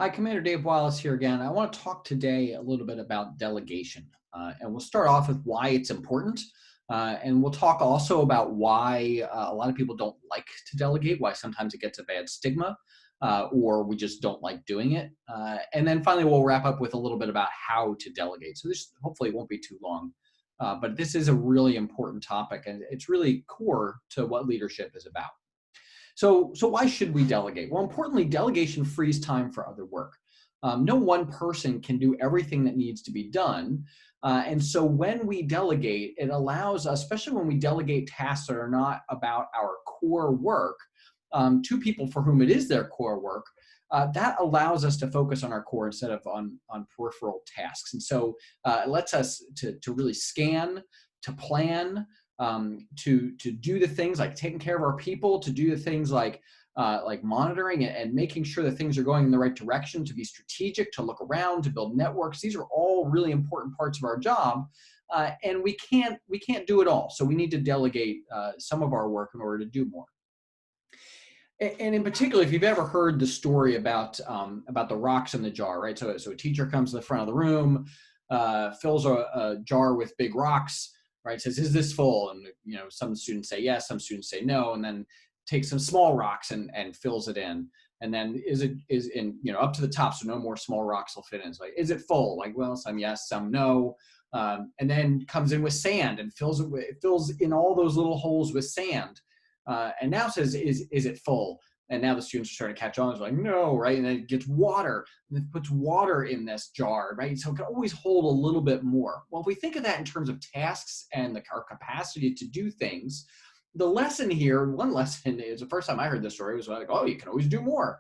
Hi, Commander Dave Wallace here again. I want to talk today a little bit about delegation. And we'll start off with why it's important. And we'll talk also about why a lot of people don't like to delegate, why sometimes it gets a bad stigma, or we just don't like doing it. And then finally, we'll wrap up with a little bit about how to delegate. So this hopefully won't be too long. But this is a really important topic, and it's really core to what leadership is about. So why should we delegate? Well, importantly, delegation frees time for other work. No one person can do everything that needs to be done. And so when we delegate, it allows us, especially when we delegate tasks that are not about our core work, to people for whom it is their core work, that allows us to focus on our core instead of on peripheral tasks. And so it lets us to really scan, to plan, to do the things like taking care of our people, to do the things like monitoring and making sure that things are going in the right direction, to be strategic, to look around, to build networks. These are all really important parts of our job, and we can't do it all. So we need to delegate some of our work in order to do more. And in particular, if you've ever heard the story about the rocks in the jar, right? So a teacher comes to the front of the room, fills a jar with big rocks, right? Says, "Is this full?" And some students say yes, some students say no, and then takes some small rocks and fills it in. And then is in up to the top, so no more small rocks will fit in. It's like, is it full? Like, well, some yes, some no. And then comes in with sand and fills in all those little holes with sand. And now says, is it full? And now the students are starting to catch on. It's like, no, right? And then it gets water, and it puts water in this jar, right? So it can always hold a little bit more. Well, if we think of that in terms of tasks and our capacity to do things, the lesson here, one lesson is, the first time I heard this story was like, oh, you can always do more.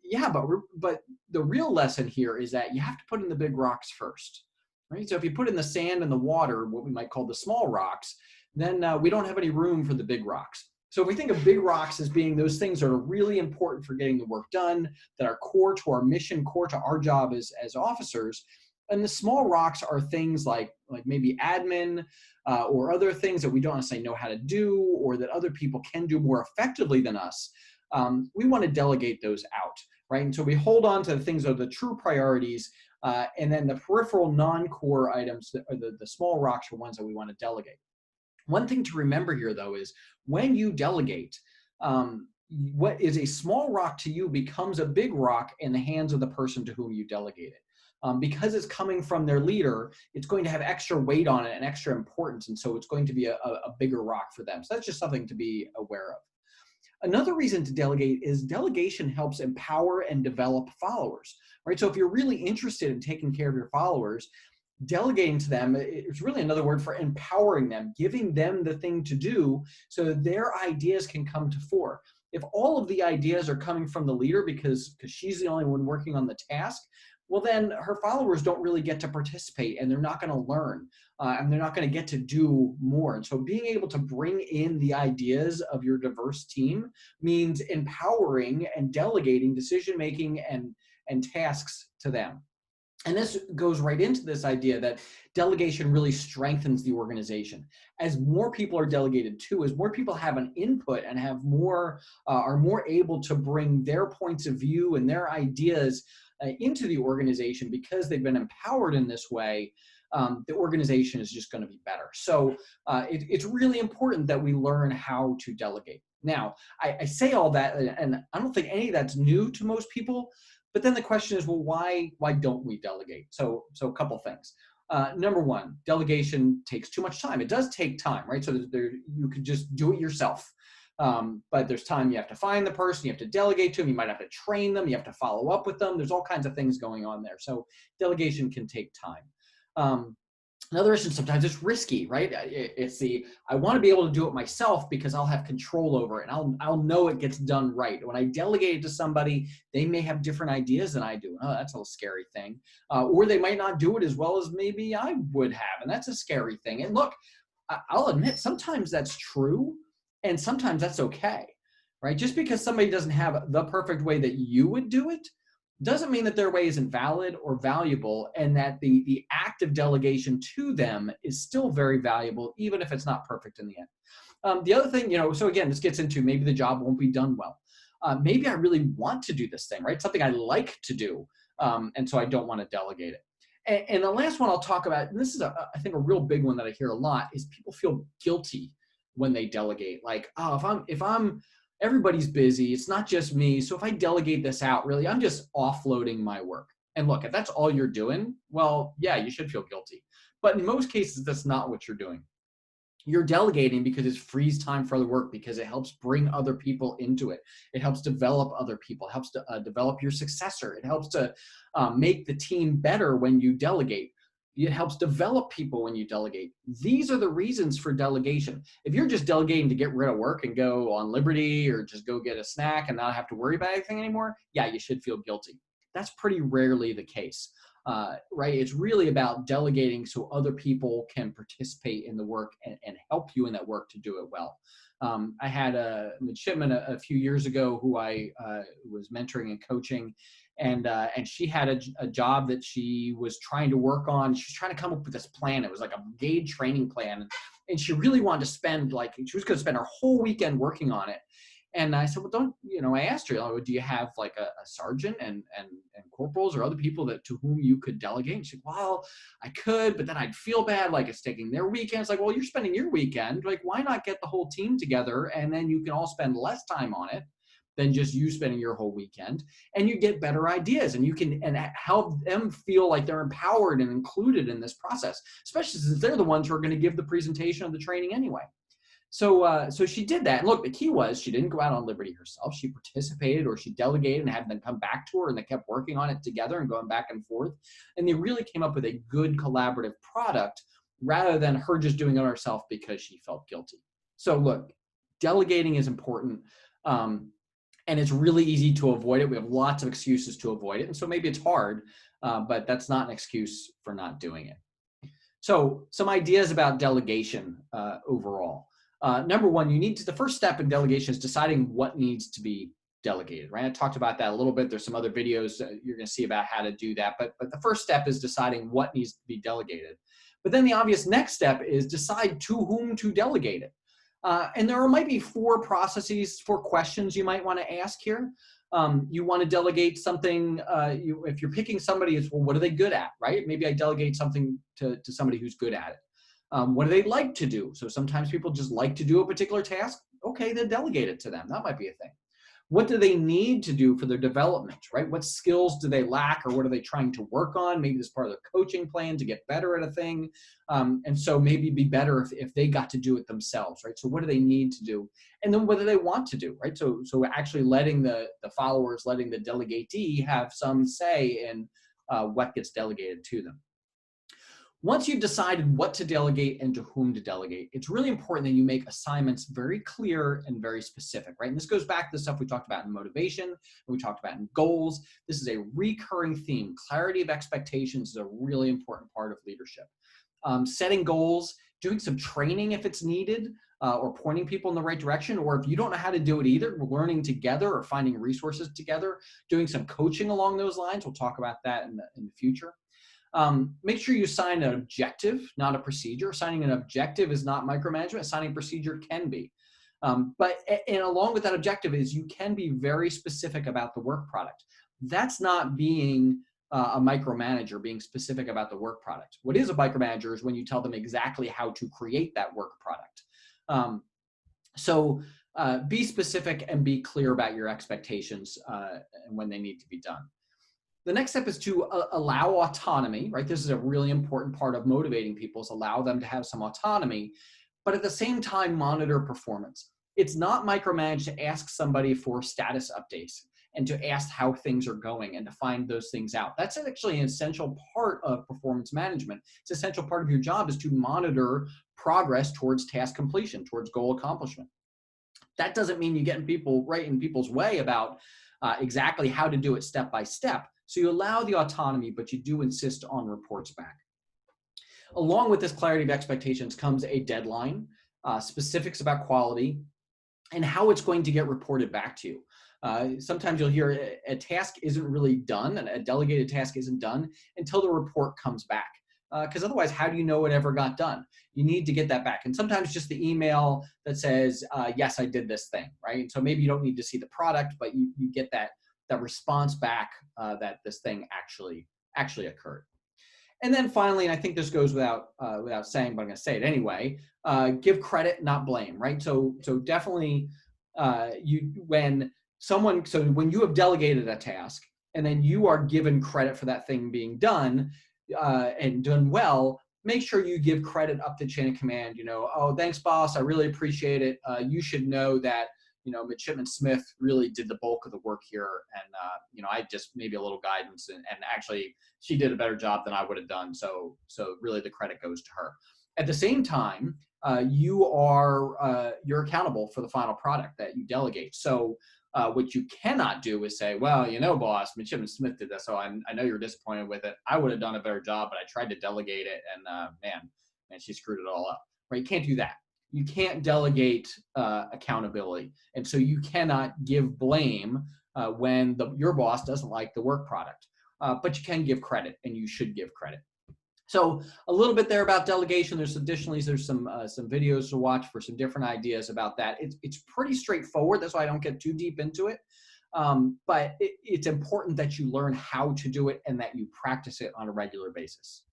Yeah, but the real lesson here is that you have to put in the big rocks first, right? So if you put in the sand and the water, what we might call the small rocks, then we don't have any room for the big rocks. So if we think of big rocks as being those things that are really important for getting the work done, that are core to our mission, core to our job as officers, and the small rocks are things like maybe admin or other things that we don't necessarily know how to do, or that other people can do more effectively than us. We want to delegate those out, right? And so we hold on to the things that are the true priorities, and then the peripheral non-core items, the small rocks, are ones that we want to delegate. One thing to remember here, though, is when you delegate, what is a small rock to you becomes a big rock in the hands of the person to whom you delegate it. Because it's coming from their leader, it's going to have extra weight on it and extra importance, and so it's going to be a bigger rock for them. So that's just something to be aware of. Another reason to delegate is delegation helps empower and develop followers, right? So if you're really interested in taking care of your followers, delegating to them, it's really another word for empowering them, giving them the thing to do so that their ideas can come to fore. If all of the ideas are coming from the leader because she's the only one working on the task, well, then her followers don't really get to participate, and they're not going to learn, and they're not going to get to do more. And so being able to bring in the ideas of your diverse team means empowering and delegating decision-making and tasks to them. And this goes right into this idea that delegation really strengthens the organization. As more people are delegated to, as more people have an input and have more, are more able to bring their points of view and their ideas into the organization because they've been empowered in this way, the organization is just going to be better. So it's really important that we learn how to delegate. Now, I say all that, and I don't think any of that's new to most people. But then the question is, well, why don't we delegate? So a couple things. Number one, delegation takes too much time. It does take time, right? So you could just do it yourself. But there's time you have to find the person, you have to delegate to them, you might have to train them, you have to follow up with them. There's all kinds of things going on there. So delegation can take time. Another issue, sometimes it's risky, right? It's I want to be able to do it myself because I'll have control over it, and I'll know it gets done right. When I delegate it to somebody, they may have different ideas than I do. Oh, that's a little scary thing. Or they might not do it as well as maybe I would have, and that's a scary thing. And look, I'll admit, sometimes that's true, and sometimes that's okay, right? Just because somebody doesn't have the perfect way that you would do it doesn't mean that their way isn't valid or valuable, and that the act of delegation to them is still very valuable, even if it's not perfect in the end. The other thing, so again, this gets into maybe the job won't be done well. maybe I really want to do this thing, right? Something I like to do. And so I don't want to delegate it. And the last one I'll talk about, and this is, I think, a real big one that I hear a lot, is people feel guilty when they delegate. Like, oh, if I'm everybody's busy, it's not just me. So if I delegate this out, really, I'm just offloading my work. And look, if that's all you're doing, well, yeah, you should feel guilty. But in most cases, that's not what you're doing. You're delegating because it frees time for other work, because it helps bring other people into it. It helps develop other people. It helps to develop your successor. It helps to make the team better when you delegate. It helps develop people when you delegate. These are the reasons for delegation. If you're just delegating to get rid of work and go on liberty or just go get a snack and not have to worry about anything anymore, yeah, you should feel guilty. That's pretty rarely the case. Right? It's really about delegating so other people can participate in the work and help you in that work to do it well. I had a midshipman a few years ago who I was mentoring and coaching, and she had a job that she was trying to work on. She was trying to come up with this plan. It was like a brigade training plan, and she really wanted to spend, like, she was going to spend her whole weekend working on it. And I said, well, I asked her, oh, do you have like a sergeant and corporals or other people to whom you could delegate? And she said, well, I could, but then I'd feel bad, like it's taking their weekend. It's like, well, you're spending your weekend. Like, why not get the whole team together, and then you can all spend less time on it than just you spending your whole weekend, and you get better ideas, and you can help them feel like they're empowered and included in this process, especially since they're the ones who are going to give the presentation of the training anyway. So she did that. And look, the key was she didn't go out on liberty herself. She participated, or she delegated and had them come back to her, and they kept working on it together and going back and forth. And they really came up with a good collaborative product rather than her just doing it herself because she felt guilty. So look, delegating is important. And it's really easy to avoid it. We have lots of excuses to avoid it. And so maybe it's hard, but that's not an excuse for not doing it. So some ideas about delegation overall. Number one, the first step in delegation is deciding what needs to be delegated, right? I talked about that a little bit. There's some other videos you're going to see about how to do that. But the first step is deciding what needs to be delegated. But then the obvious next step is decide to whom to delegate it. And there might be 4 processes, 4 questions you might want to ask here. You want to delegate something, if you're picking somebody, it's, well, what are they good at, right? Maybe I delegate something to somebody who's good at it. What do they like to do? So sometimes people just like to do a particular task. Okay, then delegate it to them. That might be a thing. What do they need to do for their development, right? What skills do they lack, or what are they trying to work on? Maybe this is part of their coaching plan to get better at a thing. And so maybe it'd be better if they got to do it themselves, right? So what do they need to do? And then what do they want to do, right? So actually letting the followers, letting the delegatee have some say in what gets delegated to them. Once you've decided what to delegate and to whom to delegate, it's really important that you make assignments very clear and very specific, right? And this goes back to the stuff we talked about in motivation, and we talked about in goals. This is a recurring theme. Clarity of expectations is a really important part of leadership. Setting goals, doing some training if it's needed, or pointing people in the right direction, or if you don't know how to do it either, learning together or finding resources together, doing some coaching along those lines. We'll talk about that in the future. Make sure you assign an objective, not a procedure. Assigning an objective is not micromanagement. Assigning a procedure can be. But along with that objective is you can be very specific about the work product. That's not being a micromanager, being specific about the work product. What is a micromanager is when you tell them exactly how to create that work product. So be specific and be clear about your expectations and when they need to be done. The next step is to allow autonomy, right? This is a really important part of motivating people, is allow them to have some autonomy, but at the same time, monitor performance. It's not micromanage to ask somebody for status updates and to ask how things are going and to find those things out. That's actually an essential part of performance management. It's an essential part of your job is to monitor progress towards task completion, towards goal accomplishment. That doesn't mean you get people right in people's way about exactly how to do it step by step. So you allow the autonomy, but you do insist on reports back. Along with this clarity of expectations comes a deadline, specifics about quality, and how it's going to get reported back to you. Sometimes you'll hear a task isn't really done, and a delegated task isn't done until the report comes back. because otherwise, how do you know it ever got done? You need to get that back. And sometimes just the email that says, yes, I did this thing, right? So maybe you don't need to see the product, but you get that response back that this thing actually occurred. And then finally, and I think this goes without saying, but I'm going to say it anyway. Give credit, not blame, right? So definitely, when you have delegated a task and then you are given credit for that thing being done and done well, make sure you give credit up the chain of command. Oh, thanks, boss. I really appreciate it. You should know that Midshipman Smith really did the bulk of the work here, and I just maybe a little guidance, and actually she did a better job than I would have done. So really the credit goes to her. At the same time, you're accountable for the final product that you delegate. So what you cannot do is say, well, boss, Midshipman Smith did this, so I know you're disappointed with it. I would have done a better job, but I tried to delegate it, and man, she screwed it all up. Right? You can't do that. You can't delegate accountability, and so you cannot give blame when your boss doesn't like the work product. But you can give credit, and you should give credit. So a little bit there about delegation. There's some videos to watch for some different ideas about that. It's pretty straightforward. That's why I don't get too deep into it. But it's important that you learn how to do it and that you practice it on a regular basis.